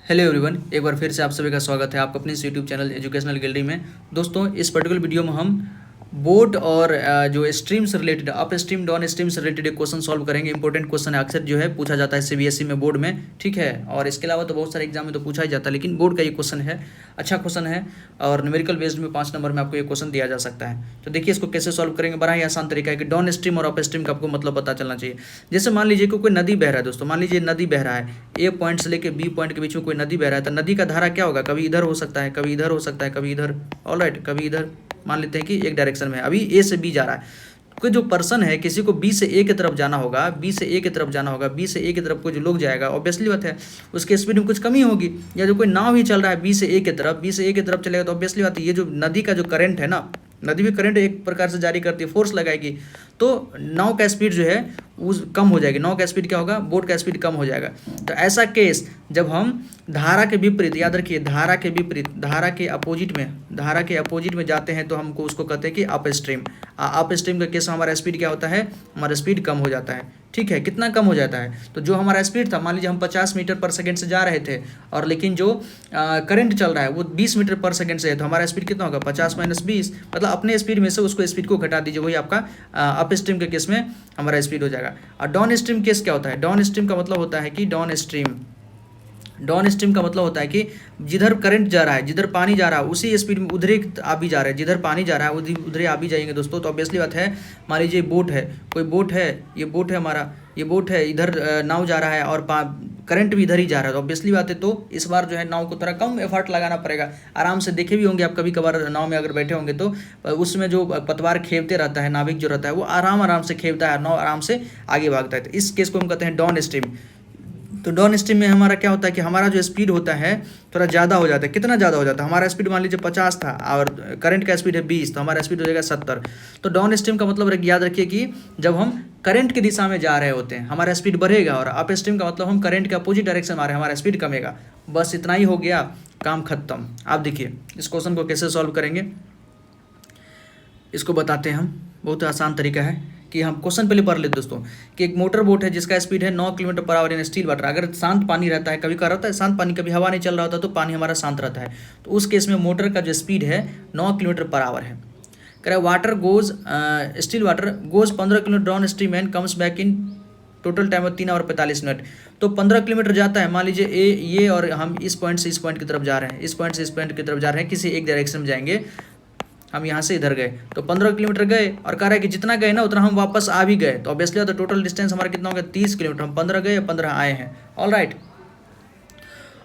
Hello everyone, एक बार फिर से आप सभी का स्वागत है आपका अपने इस यूट्यूब चैनल एजुकेशनल गैलरी में। दोस्तों, इस पर्टिकुलर वीडियो में हम बोट और जो स्ट्रीम से related up stream down stream से रिलेटेड एक क्वेश्चन सॉल्व करेंगे। इंपॉर्टेंट क्वेश्चन है, अक्सर जो है पूछा जाता है सीबीएसई में, बोर्ड में, ठीक है। और इसके अलावा तो बहुत सारे एग्जाम में तो पूछा ही जाता है, लेकिन बोर्ड का ये क्वेश्चन है, अच्छा क्वेश्चन है और न्यूमेरिकल बेस्ड में 5 नंबर में आपको ये क्वेश्चन दिया जा सकता है। तो देखिए इसको कैसे सॉल्व करेंगे। बड़ा ही आसान तरीका है कि डाउन स्ट्रीम और अप स्ट्रीम का आपको मतलब पता चलना चाहिए। जैसे मान लीजिए कि कोई नदी बह रहा है दोस्तों, मान लीजिए नदी बह रहा है, ए पॉइंट से लेकर बी पॉइंट के बीच में कोई नदी बह रहा है, तो नदी का धारा क्या होगा, कभी इधर हो सकता है, कभी इधर हो सकता है, कभी इधर, ऑलराइट, कभी इधर। मान लेते हैं कि एक डायरेक्शन में अभी ए से बी जा रहा है। कोई जो पर्सन है, किसी को बी से ए की तरफ जाना होगा, बी से ए की तरफ जाना होगा, बी से ए की तरफ कोई जो लोग जाएगा, ऑब्वियसली बात है उसके स्पीड में कुछ कमी होगी। या जो कोई नाव ही चल रहा है बी से ए की तरफ, बी से ए की तरफ चलेगा, तो ऑब्वियसली बात है ये जो नदी का जो करंट है ना, नदी भी करंट एक प्रकार से जारी करती है, फोर्स लगाएगी, तो नाव का स्पीड जो है उस कम हो जाएगी। नाव का स्पीड क्या होगा, बोट का स्पीड कम हो जाएगा। तो ऐसा केस जब हम धारा के विपरीत, याद रखिए धारा के विपरीत, धारा के अपोजिट में जाते हैं तो हमको उसको कहते हैं कि अप स्ट्रीम। अप स्ट्रीम का केस हमारा स्पीड क्या होता है, हमारा स्पीड कम हो जाता है, ठीक है। कितना कम हो जाता है, तो जो हमारा स्पीड था, मान लीजिए हम 50 मीटर पर सेकंड से जा रहे थे, और लेकिन जो करंट चल रहा है वो 20 मीटर पर सेकंड से है, तो हमारा स्पीड कितना होगा, 50 माइनस 20, मतलब अपने स्पीड में से उसको स्पीड को घटा दीजिए, वही आपका अप स्ट्रीम के केस में हमारा स्पीड हो जाएगा। और डाउन स्ट्रीम केस क्या होता है, डाउन स्ट्रीम का मतलब होता है कि डाउन स्ट्रीम का मतलब होता है कि जिधर करंट जा रहा है, जिधर पानी जा रहा है, उसी स्पीड में उधर आप भी जा रहे हैं, जिधर पानी जा रहा है उधर आप भी जाएंगे दोस्तों। तो ऑब्वियसली बात है, मान लीजिए बोट है, कोई बोट है, ये बोट है हमारा, ये बोट है, इधर नाव जा रहा है और करंट भी इधर ही जा रहा है, तो ऑब्वियसली बात है तो इस बार जो है नाव को थोड़ा कम एफर्ट लगाना पड़ेगा। आराम से देखे भी होंगे आप, कभी कभार नाव में अगर बैठे होंगे तो उसमें जो पतवार खेवते रहता है, नाविक जो रहता है वो आराम से खेवता है, नाव आराम से आगे भागता है। तो इस केस को हम कहते हैं डाउन स्ट्रीम। तो डाउन स्ट्रीम में हमारा क्या होता है कि हमारा जो स्पीड होता है थोड़ा ज़्यादा हो जाता है। कितना ज़्यादा हो जाता है, हमारा स्पीड मान लीजिए 50 था और करंट का स्पीड है 20, तो हमारा स्पीड हो जाएगा 70। तो डाउन स्ट्रीम का मतलब याद रखिए कि जब हम करंट की दिशा में जा रहे होते हैं हमारा स्पीड बढ़ेगा, और अप स्ट्रीम का मतलब हम करंट के अपोजिट डायरेक्शन में आ रहे हैं, हमारा स्पीड कमेगा। बस इतना ही हो गया, काम खत्म। आप देखिए इस क्वेश्चन को कैसे सॉल्व करेंगे, इसको बताते हैं हम। बहुत आसान तरीका है कि हम क्वेश्चन पहले पढ़ लेते दोस्तों, कि एक मोटर बोट है जिसका स्पीड है 9 kilometre per our in still water. अगर शांत पानी रहता है, कभी क्या रहता है शांत पानी, कभी हवा नहीं चल रहा होता तो पानी हमारा शांत रहता है, तो उस केस में मोटर का जो स्पीड है 9 किलोमीटर पर आवर है। कह रहा है water goes, still water goes 15 kilometre down stream and comes back in total time of 3 hour 45 minute. तो 15 किलोमीटर जाता है, मान लीजिए ये और हम इस पॉइंट से इस पॉइंट की तरफ जा रहे हैं, इस पॉइंट से इस पॉइंट की तरफ जा रहे हैं, किसी एक डायरेक्शन में जाएंगे। हम यहाँ से इधर गए तो 15 किलोमीटर गए, और कह रहा है कि जितना गए ना उतना हम वापस आ भी गए, तो ऑब्वियसली तो टोटल डिस्टेंस हमारा कितना हो गया 30 किलोमीटर। हम 15 गए, 15 आए हैं, ऑल राइट।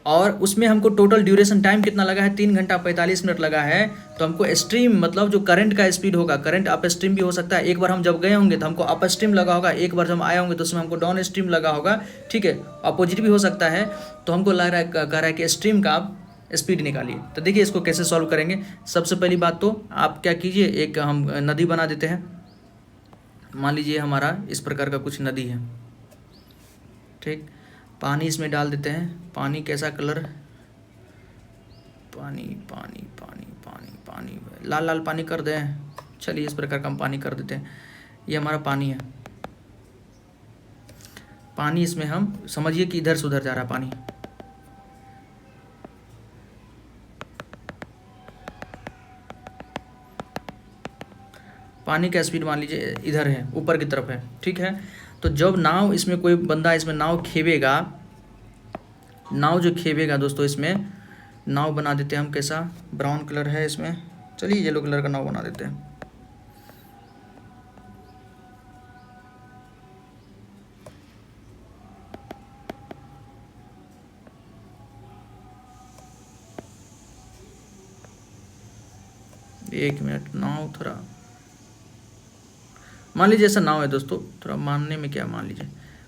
और उसमें हमको टोटल ड्यूरेशन टाइम कितना लगा है, 3 घंटा 45 मिनट लगा है। तो हमको स्ट्रीम मतलब जो करंट का स्पीड होगा, करंट अप स्ट्रीम भी हो सकता है। एक बार हम जब गए होंगे तो हमको अप स्ट्रीम लगा होगा, एक बार जब हम आए होंगे तो उसमें हमको डाउन स्ट्रीम लगा होगा, ठीक है। अपोजिट भी हो सकता है। तो हमको लग रहा है, कह रहा है कि स्ट्रीम का आप स्पीड निकालिए। तो देखिए इसको कैसे सॉल्व करेंगे। सबसे पहली बात तो आप क्या कीजिए, एक हम नदी बना देते हैं। मान लीजिए हमारा इस प्रकार का कुछ नदी है, ठीक। पानी इसमें डाल देते हैं, पानी कैसा कलर, पानी पानी पानी पानी पानी, लाल लाल पानी कर दें। चलिए इस प्रकार का हम पानी कर देते हैं। ये हमारा पानी है, पानी इसमें हम समझिए कि इधर से उधर जा रहा है पानी। पानी का स्पीड मान लीजिए इधर है, ऊपर की तरफ है, ठीक है। तो जब नाव, इसमें कोई बंदा इसमें नाव खेवेगा, नाव जो खेवेगा दोस्तों, इसमें नाव बना देते हैं हम कैसा, ब्राउन कलर है इसमें, चलिए येलो कलर का नाव बना देते हैं। एक मिनट, नाव थोड़ा मान लीजिए ऐसा नाव है दोस्तों, थोड़ा मानने में क्या, मान लीजिए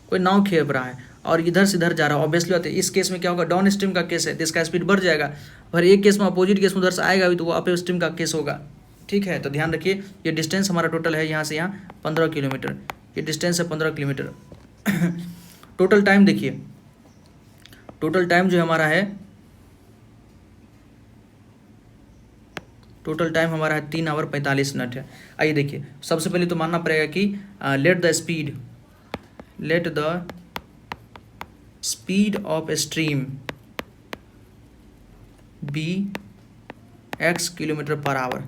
कोई नाव खेप रहा है और इधर से इधर जा रहा है। ऑब्वियसली बात है इस केस में क्या होगा, डाउन स्ट्रीम का केस है तो इसका स्पीड बढ़ जाएगा। और एक केस में अपोजिट केस में उधर से आएगा भी तो वो अप स्ट्रीम का केस होगा, ठीक है। तो ध्यान रखिए ये डिस्टेंस हमारा टोटल है यहाँ से यहाँ 15 किलोमीटर, ये डिस्टेंस है 15 किलोमीटर। टोटल टाइम देखिए, टोटल टाइम जो हमारा है, टोटल टाइम हमारा है 3 आवर 45 मिनट है। आइए देखिए, सबसे पहले तो मानना पड़ेगा कि let the speed of stream be X kilometre per hour,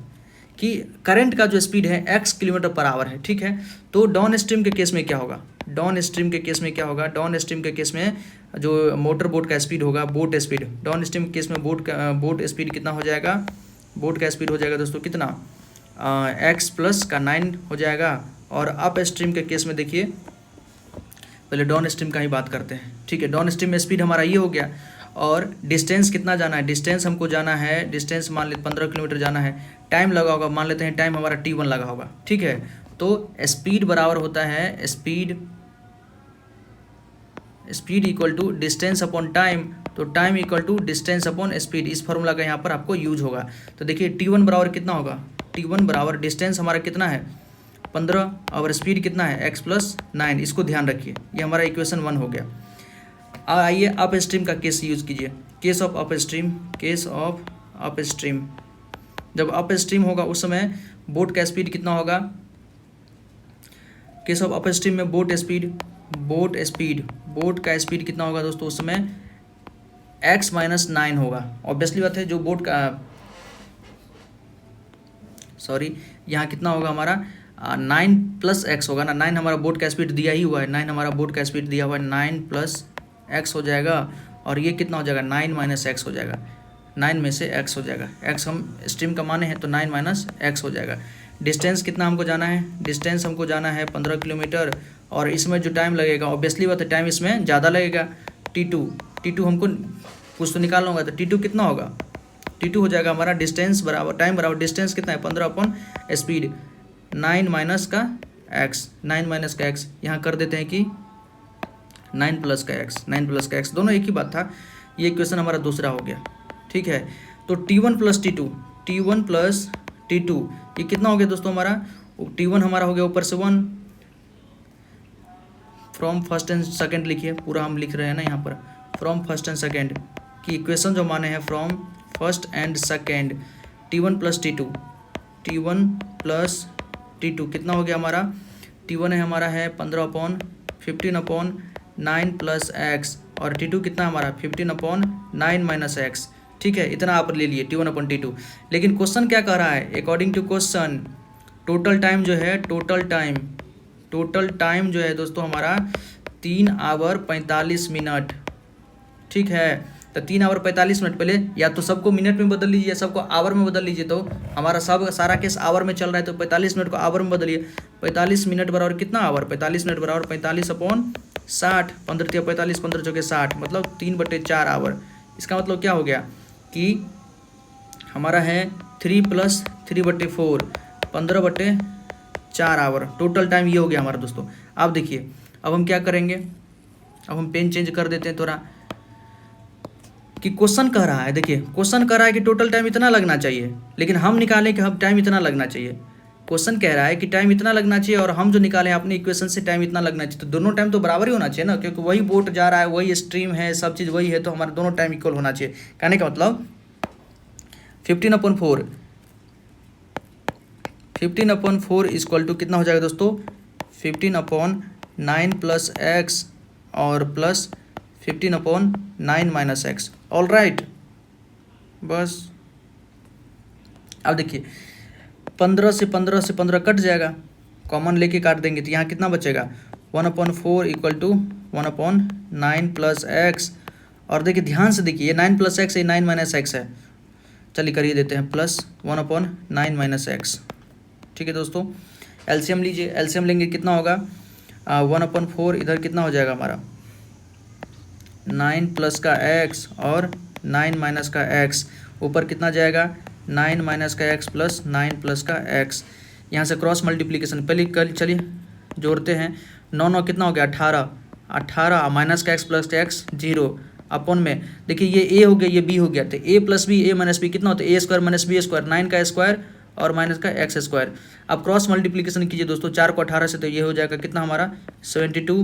कि करंट का जो स्पीड है एक्स किलोमीटर पर आवर है, ठीक है। तो डाउन स्ट्रीम के केस में क्या होगा, डाउन स्ट्रीम के केस में क्या होगा, डाउन स्ट्रीम के केस में जो मोटर बोट का स्पीड होगा, बोट स्पीड, डाउन स्ट्रीम के केस में बोट स्पीड कितना हो जाएगा, बोट का स्पीड हो जाएगा दोस्तों कितना, एक्स प्लस का 9 हो जाएगा। और अप स्ट्रीम के केस में देखिए, पहले डाउन स्ट्रीम का ही बात करते हैं, ठीक है। डाउन स्ट्रीम में स्पीड हमारा ये हो गया, और डिस्टेंस कितना जाना है, डिस्टेंस हमको जाना है, डिस्टेंस मान लेते 15 किलोमीटर जाना है, टाइम लगा होगा, मान लेते हैं टाइम हमारा t1 लगा होगा, ठीक है। तो स्पीड बराबर होता है speed equal to distance upon time, तो time equal to distance upon speed, इस फॉर्मूला का यहाँ पर आपको यूज होगा। तो देखिए t1 बराबर कितना होगा, t1 बराबर डिस्टेंस हमारा कितना है 15 और स्पीड कितना है x प्लस 9, इसको ध्यान रखिए, ये हमारा इक्वेशन 1 हो गया। अब आइए अप स्ट्रीम का केस यूज़ कीजिए, case of up stream, case of up stream. जब अप स्ट्रीम होगा उस समय बोट का स्पीड कितना होगा, केस ऑफ अप स्ट्रीम में बोट का स्पीड कितना होगा दोस्तों, उस समय x माइनस 9 होगा। ऑब्वियसली बात है, जो बोट का यहाँ कितना होगा हमारा 9 प्लस एक्स होगा ना, 9 हमारा बोट का स्पीड दिया ही हुआ है, 9 हमारा बोट का स्पीड दिया हुआ है, 9 प्लस एक्स हो जाएगा, और ये कितना हो जाएगा 9 माइनस एक्स हो जाएगा, 9 में से x हो जाएगा, x हम स्ट्रीम का माने हैं तो 9 माइनस एक्स हो जाएगा। डिस्टेंस कितना हमको जाना है, डिस्टेंस हमको जाना है 15 किलोमीटर, और इसमें जो टाइम लगेगा ऑब्वियसली बात है टाइम इसमें ज़्यादा लगेगा, t2 हमको कुछ तो निकालना होगा, तो t2 कितना होगा, t2 हो जाएगा हमारा डिस्टेंस बराबर टाइम बराबर डिस्टेंस कितना है 15 अपॉन स्पीड, 9 माइनस का x, यहाँ कर देते हैं कि 9 प्लस का x, दोनों एक ही बात था, ये इक्वेशन हमारा दूसरा हो गया, ठीक है। तो t1 प्लस t2 ये कितना हो गया दोस्तों हमारा, t1 हमारा हो गया ऊपर से 1, फ्रॉम फर्स्ट एंड सेकेंड लिखिए, पूरा हम लिख रहे हैं ना यहाँ पर, फ्रॉम फर्स्ट एंड सेकेंड की इक्वेशन जो माने हैं from first and second, t1 plus t2 कितना हो गया हमारा, t1 है हमारा है 15 अपॉन 9 प्लस एक्स, और t2 कितना हमारा 15 अपॉन 9 माइनस एक्स, ठीक है। इतना आप ले लिए t1 अपॉन t2। लेकिन क्वेश्चन क्या कह रहा है, according to question total time जो है दोस्तों हमारा 3 आवर 45 मिनट, ठीक है। तो 3 आवर 45 मिनट, पहले या तो सबको मिनट में बदल लीजिए, सबको आवर में बदल लीजिए, तो हमारा सारा केस आवर में चल रहा है, तो 45 मिनट को आवर में बदलिए, 45 मिनट बराबर कितना आवर, 45 मिनट बराबर 45 अपॉन 60, 15 45, 15 चौके 60, मतलब 3/4 आवर। इसका मतलब क्या हो गया कि हमारा है 3 प्लस 3/4, 15/4 आवर, टोटल टाइम ये हो गया हमारा दोस्तों। अब देखिए, अब हम क्या करेंगे, अब हम पेन चेंज कर देते हैं थोड़ा, कि क्वेश्चन कह रहा है, देखिए क्वेश्चन कह रहा है कि टोटल टाइम इतना लगना चाहिए, लेकिन हम निकालें कि हम टाइम इतना लगना चाहिए। क्वेश्चन कह रहा है कि टाइम इतना लगना चाहिए, और हम जो निकाले अपने इक्वेशन से टाइम इतना लगना चाहिए, तो दोनों टाइम तो बराबर ही होना चाहिए ना, क्योंकि वही बोट जा रहा है, वही स्ट्रीम है, सब चीज़ वही है, तो हमारा दोनों टाइम इक्वल होना चाहिए। कहने का मतलब 15/4 इक्वल टू कितना हो जाएगा दोस्तों, 15/9 प्लस एक्स और plus 15/9 minus x, all right. बस अब देखिए 15 से 15 कट जाएगा, कॉमन लेके काट देंगे, तो यहाँ कितना बचेगा 1/4 इक्वल टू 1/9 प्लस एक्स, और देखिए ध्यान से देखिए, ये 9 प्लस एक्स है, 9 माइनस एक्स है, चलिए करिए देते हैं, प्लस 1/9 माइनस एक्स, ठीक है दोस्तों। एलसीएम लीजिए, एलसीएम लेंगे कितना होगा 1/4, इधर कितना हो जाएगा हमारा 9 प्लस का एक्स और 9 माइनस का एक्स, ऊपर कितना जाएगा 9 माइनस का एक्स प्लस 9 प्लस का एक्स, यहाँ से क्रॉस मल्टीप्लिकेशन पहले कल, चलिए जोड़ते हैं, 9 कितना हो गया 18 माइनस का एक्स प्लस का एक्स 0 अपॉन में, देखिए ये ए हो गया, ये बी हो गया, तो ए प्लस बी, ए माइनस बी कितना होता है, ए स्क्वायर माइनस बी स्क्वायर, 9 का स्क्वायर और माइनस का एक्स स्क्वायर। अब क्रॉस मल्टीप्लिकेशन कीजिए दोस्तों, 4 को 18 से, तो ये हो जाएगा कितना हमारा 72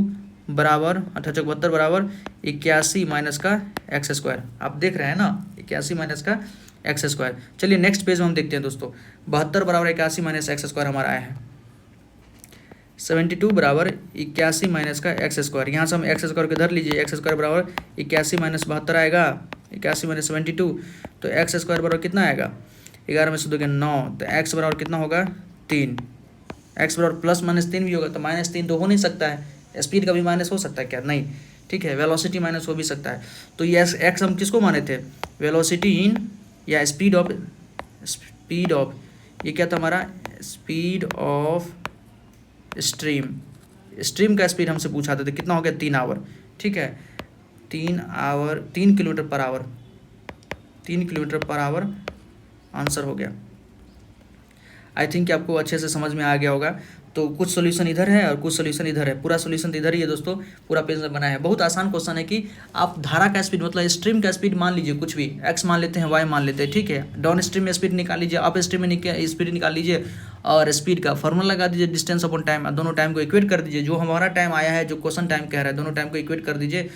बराबर 18×72 बराबर 81 माइनस का एक्स स्क्वायर। आप देख रहे हैं ना 81 माइनस का एक्स स्क्वायर। चलिए नेक्स्ट पेज में हम देखते हैं दोस्तों, 72 बराबर 81 माइनस एक्स स्क्वायर हमारा आया है, 72 बराबर 81 माइनस का एक्स स्क्वायर, यहाँ से हम एक्स स्क्वायर को इधर लीजिए, एक्स स्क्वायर बराबर 81 माइनस 72 आएगा, 81 माइनस 72, तो एक्स स्क्वायर बराबर कितना आएगा, 11 में से 2 9, तो एक्स बराबर कितना होगा 3। एक्स बराबर प्लस माइनस 3 भी होगा, तो -3 तो हो नहीं सकता है। स्पीड का भी माइनस हो सकता है क्या, नहीं, ठीक है। वेलोसिटी माइनस हो भी सकता है। तो ये एक्स हम किसको माने थे, वेलोसिटी इन या स्पीड ऑफ ये क्या था हमारा, स्पीड ऑफ स्ट्रीम का स्पीड हमसे पूछा था, तो कितना हो गया 3 आवर, ठीक है। 3 kilometre per our, 3 kilometre per our answer हो गया। आई थिंक आपको अच्छे से समझ में आ गया होगा। तो कुछ सोल्यूशन इधर है और कुछ सोल्यूशन इधर है, पूरा सोल्यूशन इधर ही है दोस्तों, पूरा पेज में बनाया है। बहुत आसान क्वेश्चन है कि आप धारा का स्पीड मतलब स्ट्रीम का स्पीड मान लीजिए, कुछ भी एक्स मान लेते हैं, वाई मान लेते हैं, ठीक है। डाउन स्ट्रीम में स्पीड निकाल लीजिए, अप स्ट्रीम में स्पीड निकाल लीजिए, और स्पीड का फॉर्मूला लगा दीजिए, डिस्टेंस अपॉन टाइम, दोनों टाइम को इक्वेट कर दीजिए। जो हमारा टाइम आया है, जो क्वेश्चन टाइम कह रहा है, दोनों टाइम को इक्वेट कर दीजिए।